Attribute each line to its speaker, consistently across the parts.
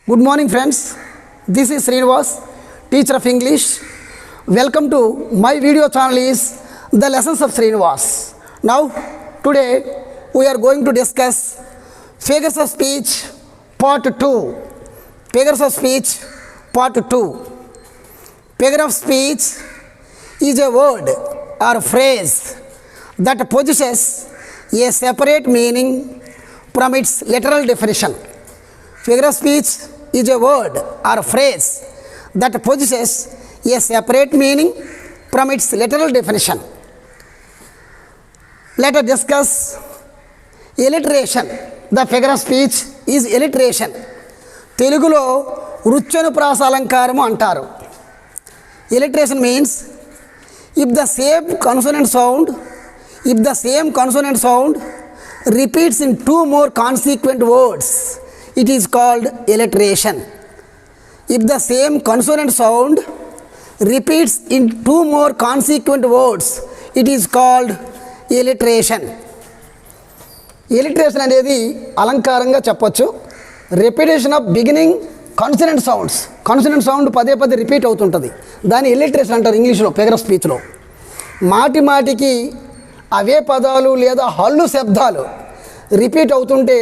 Speaker 1: Good morning friends, this is Srinivas, teacher of English. Welcome to my video channel is The Lessons of Srinivas. Now today we are going to discuss figures of speech part 2. Figures of speech part 2. Figure of speech is a word or phrase that possesses a separate meaning from its literal definition. Figure of speech is a word or phrase that possesses a separate meaning from its literal definition. Let us discuss alliteration. The figure of speech is alliteration. తెలుగులో వృచ్చను ప్రాసాలంకారము అంటారు. Alliteration means if the same consonant sound repeats in two more consequent words, it is called alliteration. If the same consonant sound repeats in two more consequent words, it is called alliteration. Alliteration అనేది అలంకారంగా చెప్పొచ్చు. Repetition of beginning consonant sounds. Consonant sound పదే పదే repeat అవుతుంటుంది. దాన్ని alliteration అంటారు ఇంగ్లీష్లో, figure of స్పీచ్లో. మాటి మాటికి అవే పదాలు లేదా హల్లు శబ్దాలు రిపీట్ అవుతుంటే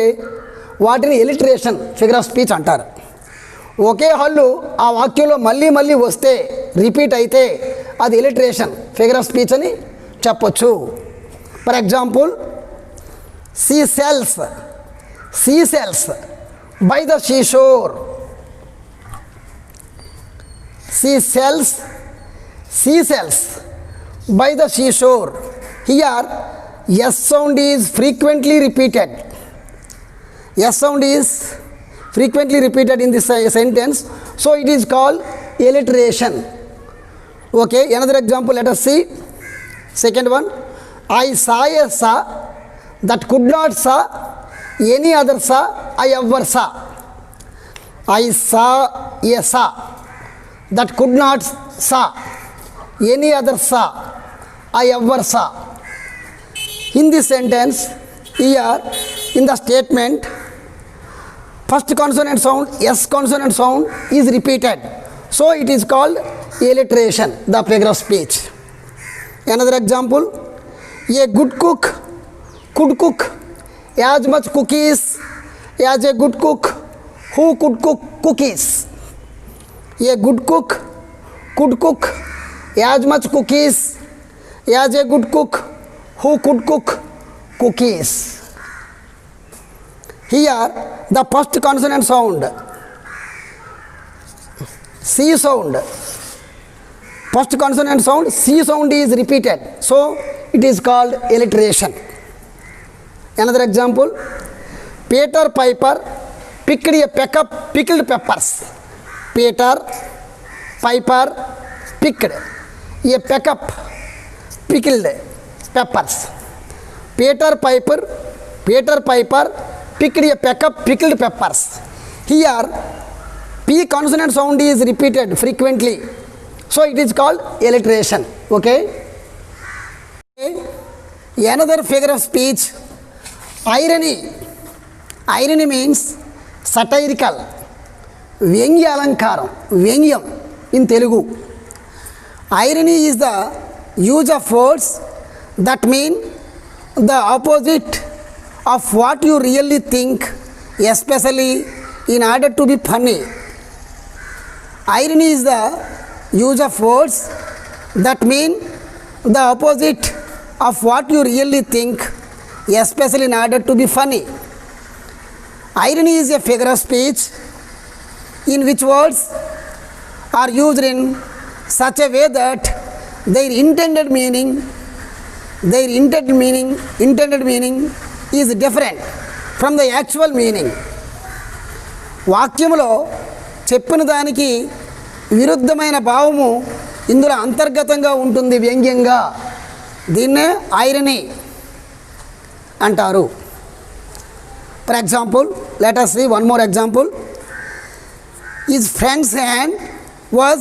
Speaker 1: వాటిని ఎలిటరేషన్ ఫిగర్ ఆఫ్ స్పీచ్ అంటారు. ఒకే హల్లు ఆ వాక్యంలో మళ్ళీ మళ్ళీ వస్తే రిపీట్ అయితే అది ఎలిటరేషన్ ఫిగర్ ఆఫ్ స్పీచ్ అని చెప్పొచ్చు. For example, sea shells by the seashore. Sea shells by the seashore. Here S sound is frequently repeated. S sound is frequently repeated in this sentence, so it is called alliteration. Okay, another example, let us see. Second one, I saw a sa that could not saw any other sa I ever saw. I saw a sa that could not saw any other sa I ever saw. In this sentence, here in the statement, first consonant sound, S consonant sound is repeated, so it is called alliteration, the figure of speech. Another example, a good cook could cook as much cookies as a good cook who could cook cookies. A good cook could cook as much cookies as a good cook who could cook cookies. Here the first consonant sound, C sound, first consonant sound C sound is repeated, so it is called alliteration. Another example, Peter Piper picked a peck of pickled peppers. Peter Piper picked a peck of pickled peppers. Peter Piper picked a peck of pickled peppers. Here P consonant sound is repeated frequently, so it is called alliteration. Okay, another figure of speech, irony means satirical, వ్యంగ్య అలంకారం, వ్యంగ్యం in Telugu. Irony is the use of words that mean the opposite of what you really think, especially in order to be funny. Irony is the use of words that mean the opposite of what you really think, especially in order to be funny. Irony is a figure of speech in which words are used in such a way that their intended meaning is different from the actual meaning. వాక్యములో చెప్పిన దానికి విరుద్ధమైన భావము ఇందులో అంతర్గతంగా ఉంటుంది, వ్యంగ్యంగా. దీన్నే ఐరనీ అంటారు. For example, let us see one more example. His friend's hand was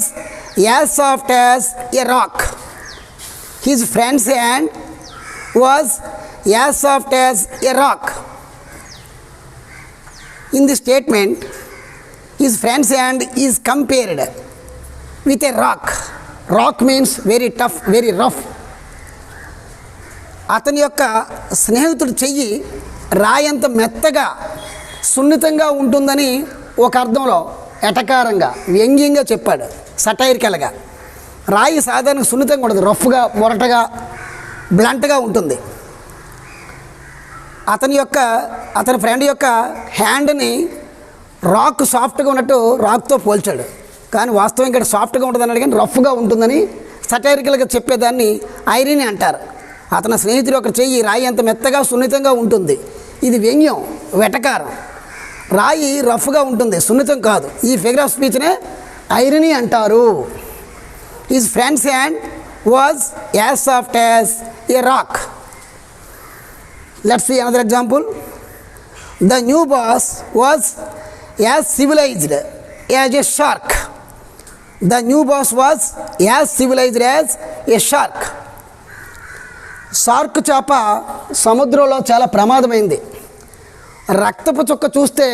Speaker 1: as soft as a rock. His friend's hand was as soft as a rock. In this statement, his friend's hand is compared with a rock. Rock means very tough, very rough. అతని యొక్క స్నేహితుడు చెయ్యి రాయంత మెత్తగా సున్నితంగా ఉంటుందని ఒక అర్థంలో ఎటకారంగా వ్యంగ్యంగా చెప్పాడు, సటైరికల్గా. రాయి సాధారణ సున్నితంగా ఉండదు, రఫ్గా, మొరటగా, బ్లంట్గా ఉంటుంది. అతని ఫ్రెండ్ యొక్క హ్యాండ్ని రాక్ సాఫ్ట్గా ఉన్నట్టు రాక్తో పోల్చాడు. కానీ వాస్తవం ఇక్కడ సాఫ్ట్గా ఉంటుంది అన్నాడు, కానీ రఫ్గా ఉంటుందని సటైరికల్గా చెప్పేదాన్ని ఐరనీ అంటారు. అతని స్నేహితుడు యొక్క చెయ్యి రాయి అంత మెత్తగా సున్నితంగా ఉంటుంది. ఇది వ్యంగ్యం, వెటకారం. రాయి రఫ్గా ఉంటుంది, సున్నితం కాదు. ఈ ఫిగర్ ఆఫ్ స్పీచ్నే ఐరనీ అంటారు. His friend's hand was as soft as a rock. Let's see another example. The new boss was as civilised as a shark. The new boss was as civilised as a shark. Shark చేప సముద్రంలో చాలా ప్రమాదమైంది. రక్తపు చుక్క చూస్తే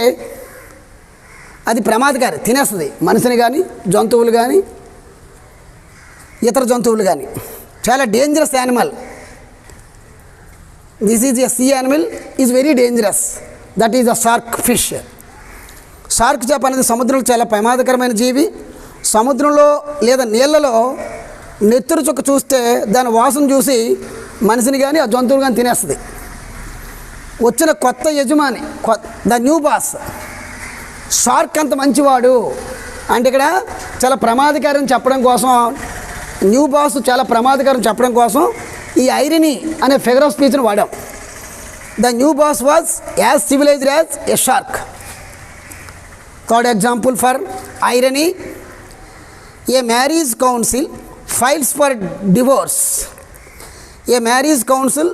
Speaker 1: అది ప్రమాదకారి, తినేస్తుంది మనిషిని కానీ, జంతువులు కానీ, ఇతర జంతువులు కానీ. చాలా dangerous animal. This is a sea animal, is very dangerous. That is a shark fish. Shark చేప అనేది సముద్రంలో చాలా ప్రమాదకరమైన జీవి. సముద్రంలో లేదా నీళ్ళలో నెత్తురు చుక్క చూస్తే దాని వాసన చూసి మనిషిని కానీ ఆ జంతువులు కానీ తినేస్తుంది. వచ్చిన కొత్త యజమాని, ద న్యూ బాస్, షార్క్ అంత మంచివాడు అంటే ఇక్కడ చాలా ప్రమాదకరం చెప్పడం కోసం, న్యూ బాస్ చాలా ప్రమాదకరం చెప్పడం కోసం ఈ ఐరనీ అనే ఫిగర్ ఆఫ్ స్పీచ్ని వాడాం. The new boss was as civilised as a shark. Third example for irony. A marriage council files for divorce. A marriage council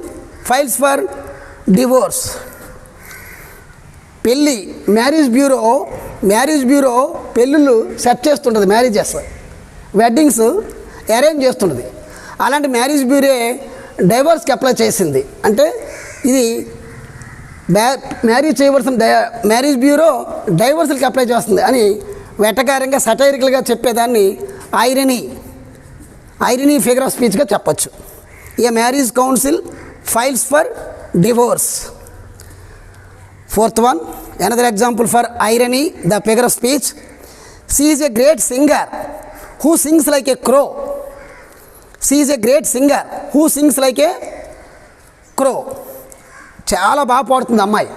Speaker 1: files for divorce. పెళ్ళి మ్యారేజ్ బ్యూరో పెళ్ళిళ్ళు సెట్ చేస్తుంటుంది, marriages, weddings arrange చేస్తుంటుంది. అలాంటి marriage bureau డైవర్స్కి apply చేసింది. అంటే ఇది marriage చేయవలసిన marriage bureau డైవర్స్కి apply చేస్తుంది అని వెటకారంగా సటైరికల్గా చెప్పేదాన్ని ఐరనీ ఫిగర్ ఆఫ్ స్పీచ్గా చెప్పచ్చు. A marriage council files for divorce. Fourth one, another example for irony, the figure of speech. She is a great singer who sings like a crow. She is a great singer who sings like a crow. చాలా బాగా పాడుతుంది అమ్మాయి.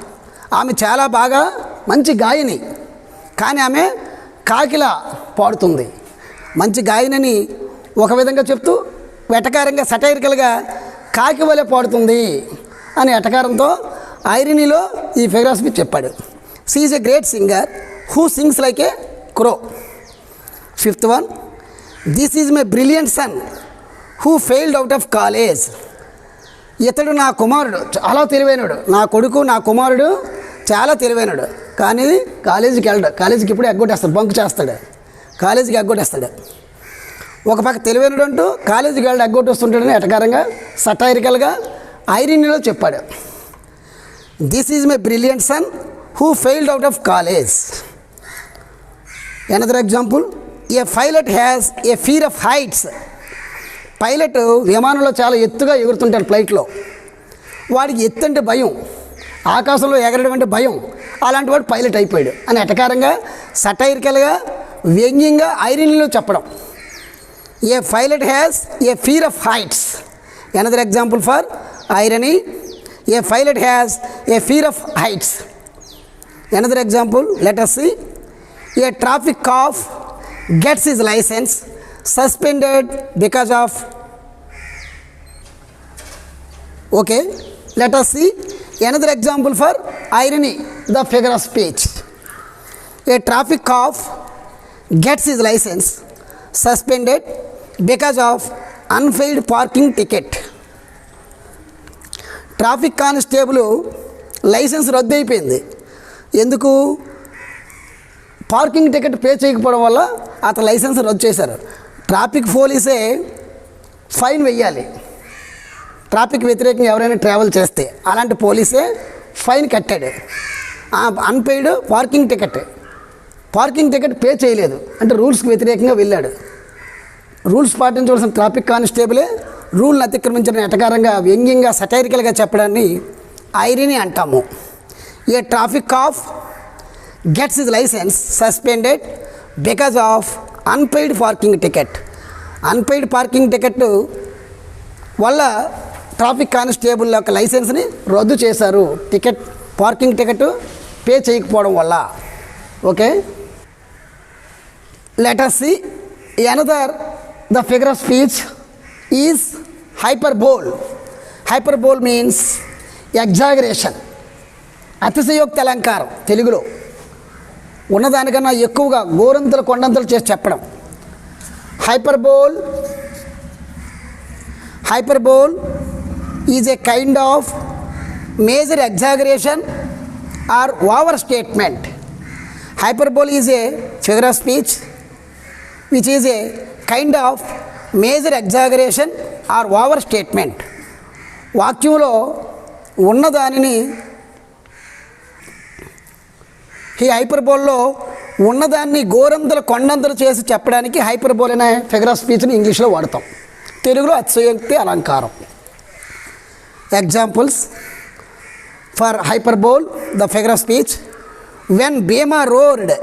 Speaker 1: ఆమె చాలా బాగా మంచి గాయని, కానీ ఆమె కాకిలా పాడుతుంది. మంచి గాయనని ఒక విధంగా చెప్తూ వెటకారంగా సటైరికల్గా కాకి వలె పాడుతుంది అని ఎటకారంతో ఐరనీలో ఈ ఫిగర్ ఆఫ్ స్పీచ్ చెప్పాడు. She is a great singer who sings like a crow. Fifth one, this is my brilliant son who failed out of college. ఇతడు నా కుమారుడు చాలా తెలివైనడు, నా కొడుకు నా కుమారుడు చాలా తెలివైనడు, కానీ కాలేజీకి వెళ్ళడు. కాలేజీకి ఇప్పుడు ఎగ్గొట్టేస్తాడు, బంక్ చేస్తాడు, కాలేజీకి ఎగ్గొట్టేస్తాడు. ఒక పక్క తెలివైనడు అంటూ కాలేజీకి వెళ్ళి ఎగ్గొట్టేస్తుంటాడని ఎటకారంగా సటైరికల్గా ఐరనీలో చెప్పాడు. This is my brilliant son who failed out of college. Another example, A pilot has a fear of heights. Pilot విమానంలో చాలా ఎత్తుగా ఎగురుతుంటాడు ఫ్లైట్లో. వాడికి ఎత్తు అంటే భయం, ఆకాశంలో ఎగరడం అంటే భయం. అలాంటి వాడు పైలట్ అయిపోయాడు అని ఎటకారంగా సటైరికల్గా వ్యంగ్యంగా ఐరనీలో చెప్పడం. A pilot has a fear of heights. Another example for irony, a pilot has a fear of heights. Another example, let us see. A traffic cop gets his licence suspended because of. Okay, let us see another example for irony, the figure of speech. A traffic cop gets his license suspended because of unfilled parking ticket. Traffic constable licence రద్దు అయిపోయింది. ఎందుకు? Parking ticket pay చేయకపోవడం వల్ల అతను licence రద్దు చేశారు. Traffic పోలీసే fine వెయ్యాలి traffic వ్యతిరేకంగా ఎవరైనా ట్రావెల్ చేస్తే. అలాంటి పోలీసే ఫైన్ కట్టాడు. Unpaid parking ticket parking ticket pay చేయలేదు అంటే రూల్స్కి వ్యతిరేకంగా వెళ్ళాడు. రూల్స్ పాటించవలసిన ట్రాఫిక్ కానిస్టేబులే రూల్ని అతిక్రమించడం ఎటకారంగా వ్యంగ్యంగా సటైరికల్గా చెప్పడాన్ని ఐరనీ అంటాము. A traffic cop gets his licence suspended because of unpaid parking ticket. Unpaid parking ticket వల్ల ట్రాఫిక్ కానిస్టేబుల్ యొక్క లైసెన్స్ని రద్దు చేశారు, పార్కింగ్ టికెట్ పే చేయకపోవడం వల్ల. Okay, let us see another. The figure of speech is hyperbole. Hyperbole means exaggeration. అతిశయోక్తి అలంకారం, తెలుగులో ఉన్నదానికన్నా ఎక్కువగా గోరంతలు కొండంతలు చేసి చెప్పడం. Hyperbole is a kind of major exaggeration or overstatement. Hyperbole is a figure of speech which is a kind of major exaggeration or overstatement. వాక్యంలో ఉన్నదానిని ఈ హైపర్బోల్లో ఉన్నదాన్ని గోరంతలు కొండంతలు చేసి చెప్పడానికి హైపర్బోల్ అనే ఫిగర్ ఆఫ్ స్పీచ్ని ఇంగ్లీష్లో వాడతాం, తెలుగులో అతిశయోక్తి అలంకారం. Examples for hyperbole the figure of speech: when Bhima roared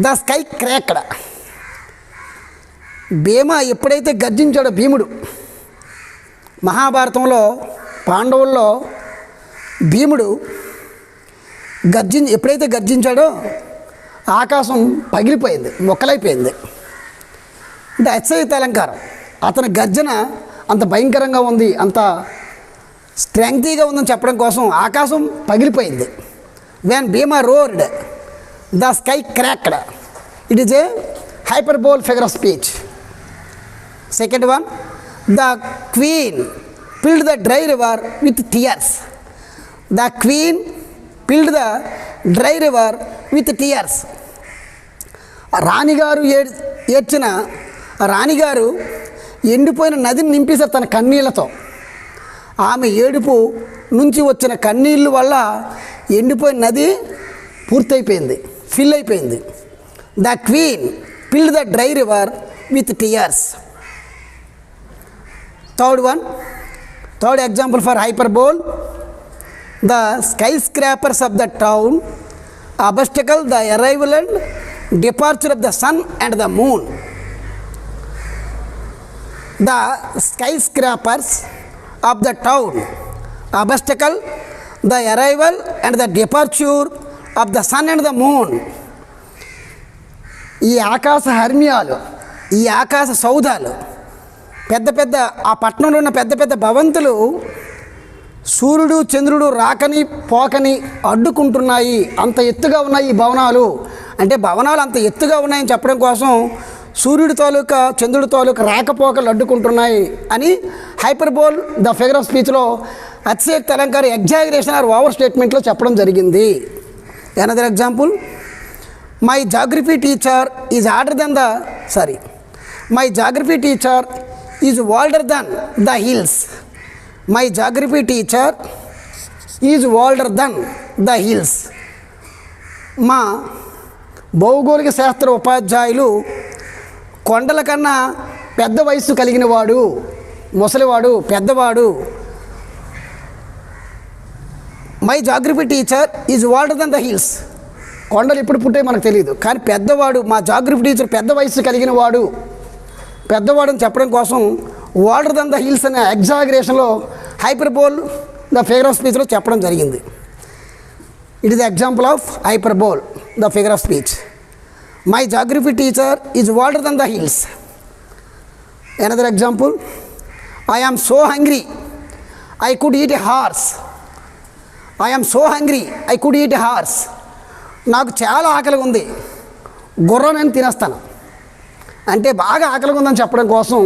Speaker 1: the sky cracked. Bhima ఎప్పుడైతే గర్జించాడో భీముడు, మహాభారతంలో పాండవుల్లో భీముడు ఎప్పుడైతే గర్జించాడో ఆకాశం పగిలిపోయింది, మొక్కలైపోయింది. అంటే అతిశయోక్తి అలంకారం. అతని గర్జన అంత భయంకరంగా ఉంది, అంత స్ట్రెంగ్తీగా ఉందని చెప్పడం కోసం ఆకాశం పగిలిపోయింది. When Bhima roared the sky cracked. It is a hyperbole figure of speech. Second one, the queen filled the dry river with tears. The queen filled the dry river with tears. రాణిగారు ఏడ్చిన రాణిగారు ఎండిపోయిన నదిని నింపేశారు తన కన్నీళ్లతో. ఆమె ఏడుపు నుంచి వచ్చిన కన్నీళ్ళు వల్ల ఎండిపోయిన నది పూర్తయిపోయింది, ఫిల్ అయిపోయింది. The queen filled the dry river with tears. Third example for hyperbole: the skyscrapers of the town obstacle the arrival and departure of the sun and the moon. The skyscrapers of the town obstacle the arrival and the departure of the sun and the moon. ఈ ఆకాశ హర్మ్యాలు, ఈ ఆకాశ సౌధాలు, పెద్ద పెద్ద ఆ పట్టణంలో ఉన్న పెద్ద పెద్ద భవంతులు సూర్యుడు చంద్రుడు రాకని పోకని అడ్డుకుంటున్నాయి. అంత ఎత్తుగా ఉన్నాయి ఈ భవనాలు. అంటే భవనాలు అంత ఎత్తుగా ఉన్నాయని చెప్పడం కోసం సూర్యుడి తాలూకా చంద్రుడి తాలూకా రాకపోకలు అడ్డుకుంటున్నాయి అని హైపర్బోల్ ద ఫిగర్ ఆఫ్ స్పీచ్లో అతిశయోక్తి అలంకారం, ఎగ్జాగరేషన్ ఆర్ ఓవర్ స్టేట్మెంట్లో చెప్పడం జరిగింది. Another example: my geography teacher is older then the my geography teacher is older then the hills. My geography teacher is older then the hills. మా భౌగోళిక శాస్త్ర ఉపాధ్యాయులు కొండల కన్నా పెద్ద వయస్సు కలిగిన వాడు, ముసలివాడు, పెద్దవాడు. My geography teacher is older then the hills. కొండలు ఎప్పుడు పుట్టాయి మనకు తెలియదు, కానీ పెద్దవాడు, మా జాగ్రఫీ టీచర్ పెద్ద వయస్సు కలిగిన వాడు, పెద్దవాడు అని చెప్పడం కోసం ఓల్డర్ దెన్ ద హిల్స్ అనే ఎగ్జాగరేషన్లో హైపర్బోల్ ద ఫిగర్ ఆఫ్ స్పీచ్లో చెప్పడం జరిగింది. It is example of hyperbole the figure of speech. My geography teacher is older then the hills. Another example: I am so hungry I could eat a horse. I am so hungry I could eat a horse. నాకు చాలా ఆకలిగా ఉంది, గుర్రం నేను తినేస్తాను. అంటే బాగా ఆకలిగా ఉందని చెప్పడం కోసం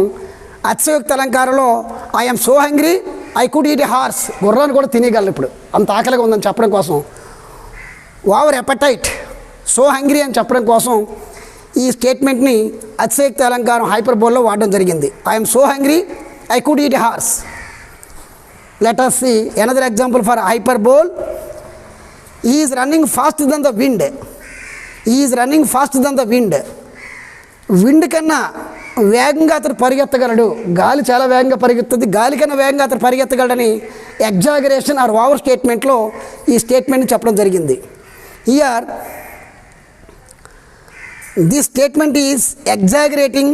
Speaker 1: అతిశయోక్తి అలంకారంలో I am so hungry I could eat a horse, గుర్రాన్ని కూడా తినేయగలను ఇప్పుడు, అంత ఆకలిగా ఉందని చెప్పడం కోసం. ఓవర్ ఎపటైట్, సో హంగ్రీ అని చెప్పడం కోసం ఈ స్టేట్మెంట్ని అతిశయోక్తి అలంకారం హైపర్బోల్లో వాడడం జరిగింది. I am so hungry I could eat a horse. Let us see another example for hyperbole. He is running faster than the wind. Is running fast then the wind. Wind కన్నా వేగంగా అతను పరిగెత్తగలడు. గాలి చాలా వేగంగా పరిగెత్తుంది, గాలి కన్నా వేగంగా అతను పరిగెత్తగలడని ఎగ్జాగరేషన్ ఆర్ ఓవర్ స్టేట్మెంట్లో ఈ స్టేట్మెంట్ని చెప్పడం జరిగింది. Here this statement is exaggerating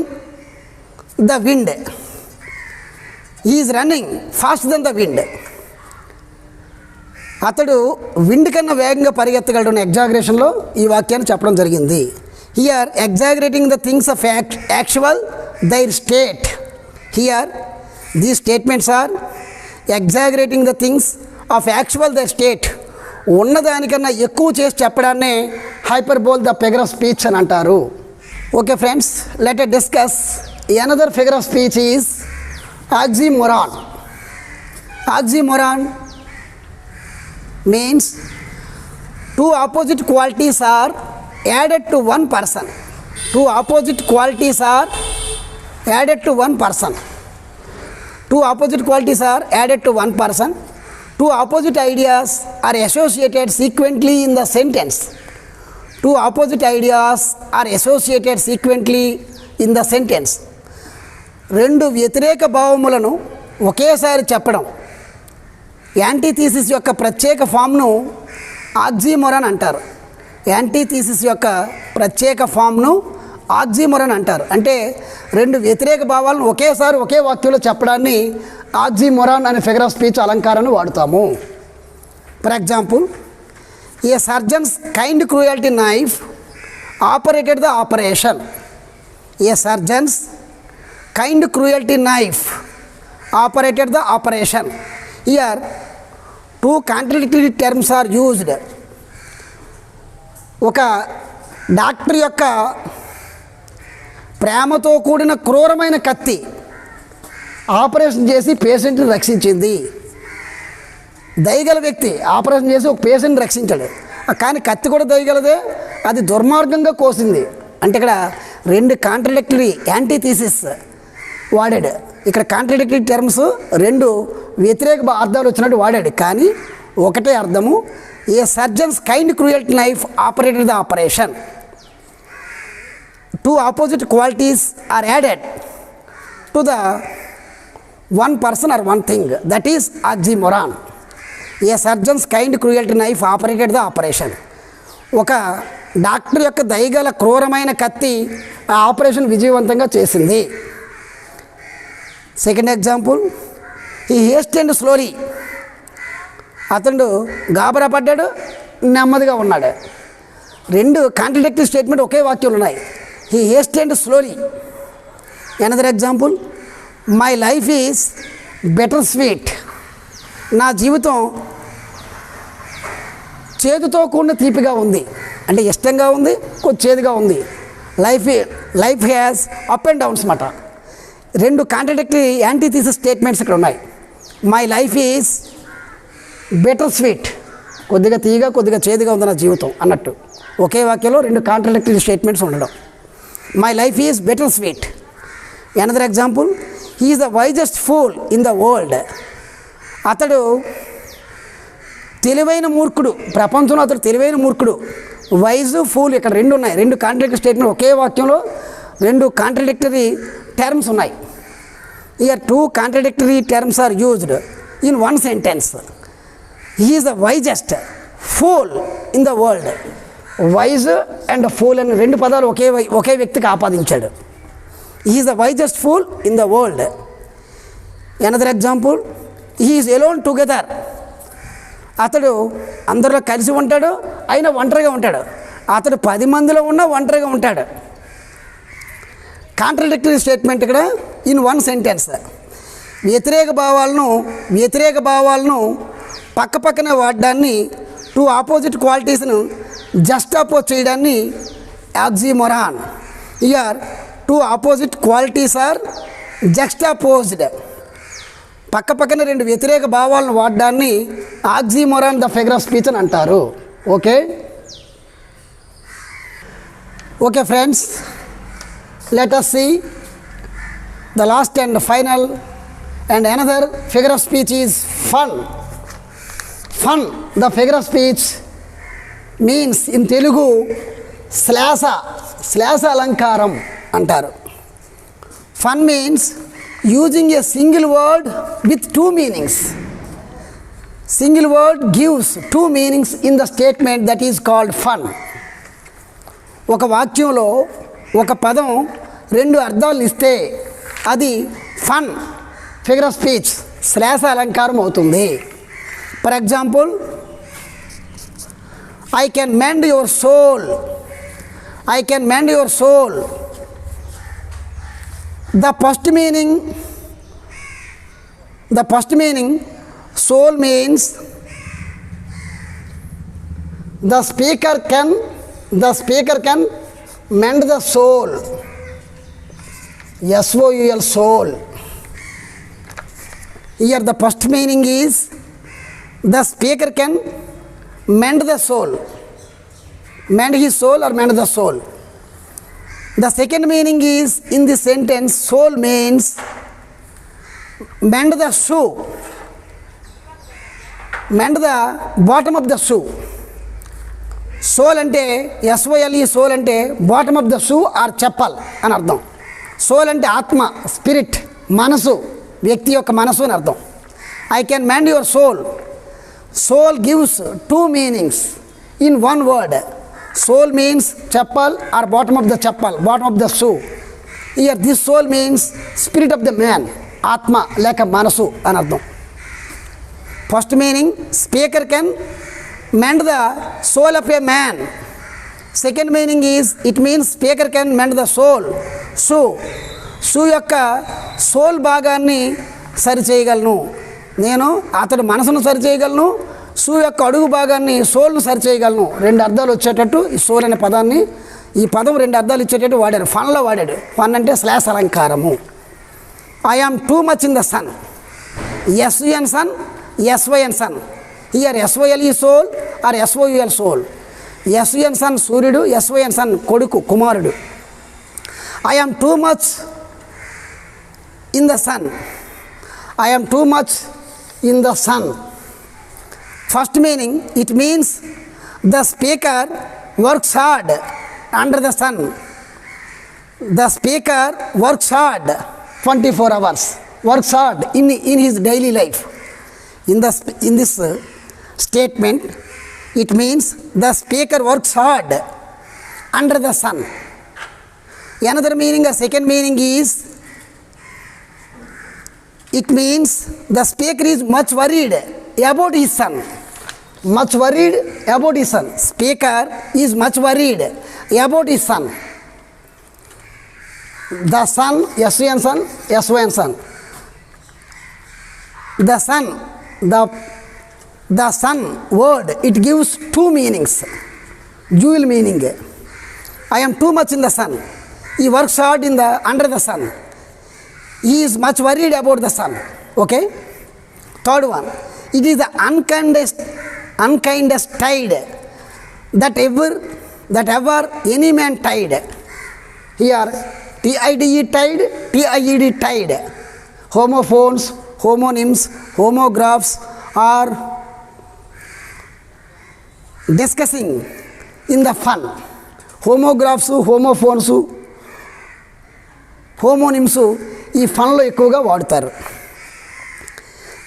Speaker 1: the wind. Is running fast then the wind. అతడు విండ్ కన్నా వేగంగా పరిగెత్తగలడు అని ఎగ్జాగరేషన్లో ఈ వాక్యాన్ని చెప్పడం జరిగింది. Here exaggerating the things of actual their state. Here these statements are exaggerating the things of actual their state. ఉన్నదానికన్నా ఎక్కువ చేసి చెప్పడాన్నే hyperbole the figure of speech అని అంటారు. Okay friends, let us discuss another figure of speech is oxymoron. Oxymoron means two opposite qualities are added to one person. Two opposite qualities are added to one person. Two opposite qualities are added to one person. Two opposite ideas are associated sequentially in the sentence. Two opposite ideas are associated sequentially in the sentence. రెండు వ్యతిరేక భావములను ఒకేసారి చెప్పడం, antithesis యొక్క ప్రత్యేక ఫామ్ను oxymoron అంటారు. Antithesis యొక్క ప్రత్యేక ఫామ్ను oxymoron అంటారు. అంటే రెండు వ్యతిరేక భావాలను ఒకేసారి ఒకే వాక్యంలో చెప్పడాన్ని ఆక్సిమోరాన్ అనే ఫిగర్ ఆఫ్ స్పీచ్ అలంకారాన్ని వాడుతాము. For example, A surgeon's kind cruelty knife operated the operation. A surgeon's kind cruelty knife operated the operation. Here two contradictory terms are used. ఒక డాక్టర్ యొక్క ప్రేమతో కూడిన క్రూరమైన కత్తి ఆపరేషన్ చేసి పేషెంట్ని రక్షించింది. దయగల వ్యక్తి ఆపరేషన్ చేసి ఒక పేషెంట్ని రక్షించాడు, కానీ కత్తి కూడా దయగలదే, అది దుర్మార్గంగా కోసింది. అంటే ఇక్కడ రెండు కాంట్రడిక్టరీ యాంటీథీసిస్ వాడాడు. ఇక్కడ కాంట్రడిక్టరీ టర్మ్స్ రెండు వ్యతిరేక అర్థాలు వచ్చినట్టు వాడాడు, కానీ ఒకటే అర్థము. A surgeon's kind cruelty knife operated the operation. Two opposite qualities are added to the one person or one thing, that is oxymoron. A surgeon's kind cruelty knife operated the operation. ఒక doctor యొక్క దయగల క్రూరమైన కత్తి ఆ operation విజయవంతంగా చేసింది. Second example, ఈ hastened slowly. అతడు గాబరా పడ్డాడు, నెమ్మదిగా ఉన్నాడు. రెండు కాంట్రడిక్టరీ స్టేట్మెంట్ ఒకే వాక్యంలో ఉన్నాయి. He hastened slowly. Another example, my life is bitter sweet. నా జీవితం చేదుతో కూడిన తీపిగా ఉంది. అంటే ఇష్టంగా ఉంది, కొంచెం చేదుగా ఉంది. Life has up and downs మాట. రెండు కాంట్రడిక్టరీ యాంటీథీసిస్ స్టేట్మెంట్స్ ఇక్కడ ఉన్నాయి. My life is bitter sweet, కొద్దిగా తీయగా కొద్దిగా చేదుగా ఉంది నా జీవితం అన్నట్టు ఒకే వాక్యంలో రెండు కాంట్రడిక్టరీ స్టేట్మెంట్స్ ఉండడం. My life is bitter sweet. Another example, he is the wisest pool in the world. అతడు తెలివైన మూర్ఖుడు, ప్రపంచంలో అతడు తెలివైన మూర్ఖుడు. వైజ్, ఫూల్ ఇక్కడ రెండు ఉన్నాయి. రెండు కాంట్రడిక్టరీ స్టేట్మెంట్ ఒకే వాక్యంలో రెండు కాంట్రడిక్టరీ టర్మ్స్ ఉన్నాయి. Here two contradictory terms are used in one sentence. He is the wisest fool in the world. Wise and fool అని రెండు పదాలు ఒకే వ్యక్తికి ఆపాదించాడు. He is the wisest fool in the world. Another example, he is alone together. అతడు అందరిలో కలిసి ఉంటాడు, అయినా ఒంటరిగా ఉంటాడు. అతడు 10 మందిలో ఉన్నా ఒంటరిగా ఉంటాడు. కాంట్రడిక్టరీ స్టేట్మెంట్ ఇక్కడ ఇన్ వన్ సెంటెన్స్. వ్యతిరేక భావాలను పక్కపక్కనే వాడడాన్ని, టూ ఆపోజిట్ క్వాలిటీస్ను జస్ట్ అపోజ్ చేయడాన్ని oxymoron. Here two opposite qualities are juxtaposed. పక్కపక్కన రెండు వ్యతిరేక భావాలను వాడడాన్ని oxymoron the figure of speech అని అంటారు. Okay friends, let us see the last and final and another figure of speech is fun. The figure of speech means in Telugu శ్లాస అలంకారం అంటారు. Fun means using a single word with two meanings. Single word gives two meanings in the statement that is called fun. ఒక వాక్యంలో ఒక పదం రెండు అర్థాలు ఇస్తే అది ఫన్, ఫిగర్ ఆఫ్ స్పీచ్, శ్లాస అలంకారం అవుతుంది. For example, I can mend your soul. I can mend your soul. The first meaning, soul means the speaker can mend the soul. SOUL, soul. Here the first meaning is the speaker can mend the soul, mend his soul or mend the soul. The second meaning is, in this sentence, soul means mend the shoe, mend the bottom of the shoe. Soul ante SOLE, soul ante bottom of the shoe or chappal అని అర్థం. Soul ante ఆత్మ, spirit, మనసు, వ్యక్తి యొక్క మనసు అని అర్థం. I can mend your soul. Soul gives two meanings in one word. Soul means chappal or bottom of the chappal, bottom of the shoe. Here this soul means spirit of the man, atma leka manasu అని అర్థం. First meaning, speaker can mend the soul of a man. Second meaning is, it means speaker can mend the soul. shoe యొక్క soul భాగాన్ని సరి చేయగలను, నేను అతడు మనసును సరిచేయగలను, shoe యొక్క అడుగు భాగాన్ని, సోల్ను సరిచేయగలను. రెండు అర్థాలు వచ్చేటట్టు ఈ సోల్ అనే పదాన్ని, ఈ పదం రెండు అర్థాలు ఇచ్చేటట్టు వాడారు, ఫన్లో వాడాడు. ఫన్ అంటే శ్లాస అలంకారము. I am too much in the sun. SUN sun, SYN son. Here SYLE sole or SOUL soul. SUN sun సూర్యుడు, SYN సన్ కొడుకు, కుమారుడు. I am too much in the sun. I am too much in the sun. First meaning, it means the speaker works hard under the sun. The speaker works hard 24 hours, works hard in his daily life. In this statement, it means the speaker works hard under the sun. Another meaning, a second meaning is, it means the speaker is much worried about his son. Much worried about his son. Speaker is much worried about his son. The son, SUN son, SYN son. The son, the son word, it gives two meanings. Dual meaning. I am too much in the sun. He works hard under the sun. He is much worried about the sun. Okay? Third one, it is the unkindest tide that ever any man tide. Here, TIDE tide, TIED tide. Homophones, homonyms, homographs are discussing in the fun. Homographs, homophones, homonyms ఈ ఫన్లో ఎక్కువగా వాడతారు.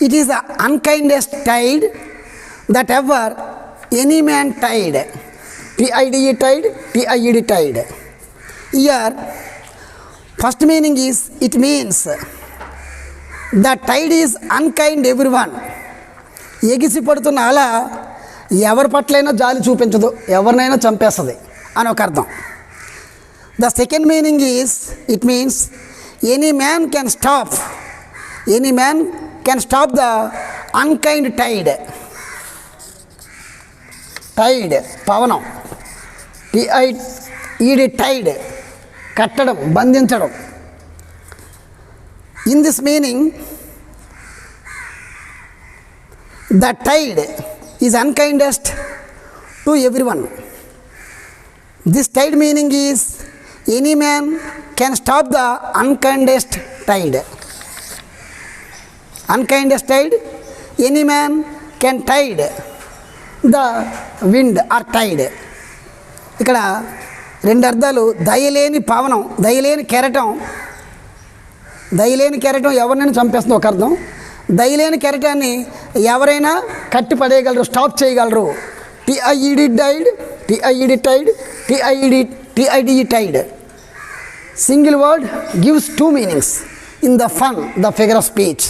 Speaker 1: It is the unkindest tide that ever any man tied. TIDE tide, TIED tied. Here first meaning is, it means the tide is unkind everyone. ఎగిసి పడుతున్న అల ఎవరి పట్లైనా జాలి చూపించదు, ఎవరినైనా చంపేస్తుంది అని ఒక అర్థం. The second meaning is, it means any man can stop the unkind tide. పవనం, TIED tide, కట్టడం, బంధించడం. In this meaning, the tide is unkindest to everyone. This tide meaning is, any man can stop the unkindest tide. Unkindest tide, any man can tide the wind or tide. ఇక్కడ రెండు అర్థాలు. దయలేని పావనం, దయలేని కెరటం. దయలేని కెరటం ఎవరినైనా చంపేస్తుంది ఒక అర్థం. దయలేని కెరటాన్ని ఎవరైనా కట్టి పడేయగలరు, స్టాప్ చేయగలరు. T I E D tied, T I E D tied, T I D E tide. Single word gives two meanings in the pun, the figure of speech.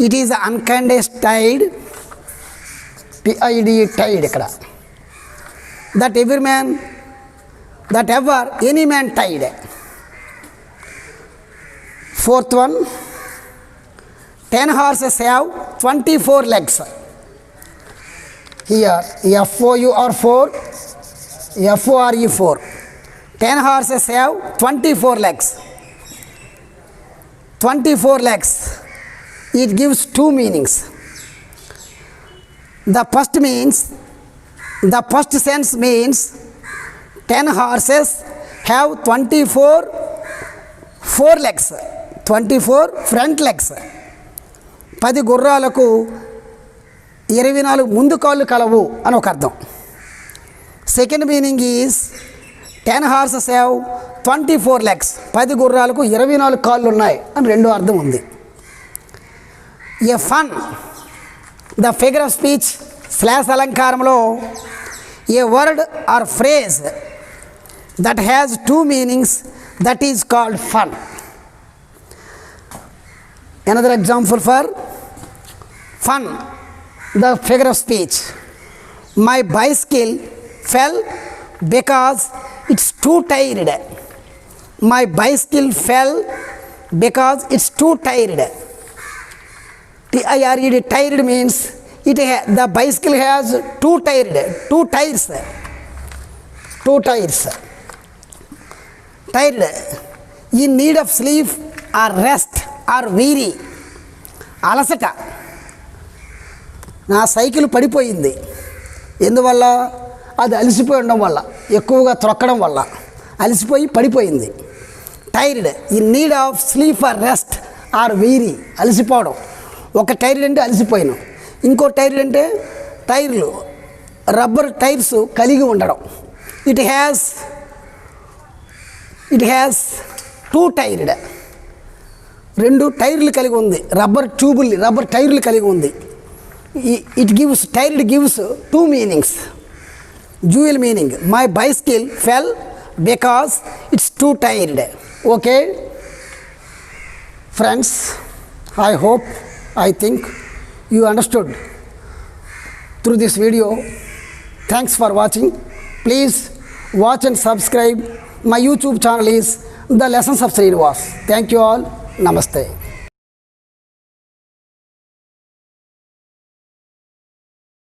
Speaker 1: It is unkindest tide, T I D E tide ఇక్కడ. That every man, that ever any man tied. Fourth one, 10 horses have 24 legs. Here FOUR4, FORE4. 10 horses have 24 legs. 24 legs. It gives two meanings. The first sense means 10 horses have 24 legs, 24 front legs. 10 గుర్రాలకు 24 ముందు కాళ్ళు కలవు అని ఒక అర్థం. Second meaning is 10 horses have 24 legs. 10 గుర్రాలకు 24 కాళ్ళు ఉన్నాయి అని రెండో అర్థం ఉంది. A pun, the figure of speech / అలంకారంలో a word or phrase that has two meanings, that is called fun. Another example for fun, the figure of speech. My bicycle fell because it's too tired. My bicycle fell because it's too tired. TIRED, tired means the bicycle has two tires. Tired, in need of sleep or rest or weary. అలసట. నా cycle పడిపోయింది. ఎందువల్ల? అది అలసిపోయి ఉండడం వల్ల, ఎక్కువగా త్రొక్కడం వల్ల అలసిపోయి పడిపోయింది. Tired, in need of sleep or rest or weary. అలసిపోవడం. ఒక టైర్డ్ అంటే అలసిపోయాను, ఇంకో టైర్డ్ అంటే టైర్లు రబ్బర్ టైర్స్ కలిగి ఉండడం. ఇట్ హ్యాస్ టూ టైర్డ్, రెండు టైర్లు కలిగి ఉంది. రబ్బర్ టైర్లు కలిగి ఉంది. It gives, tired gives two meanings. Dual meaning. My bicycle fell because it's two tired. Okay friends, I hope, I think you understood through this video. Thanks for watching. Please watch and subscribe. My YouTube channel is The Lessons of Srinivas. Thank you all. Namaste.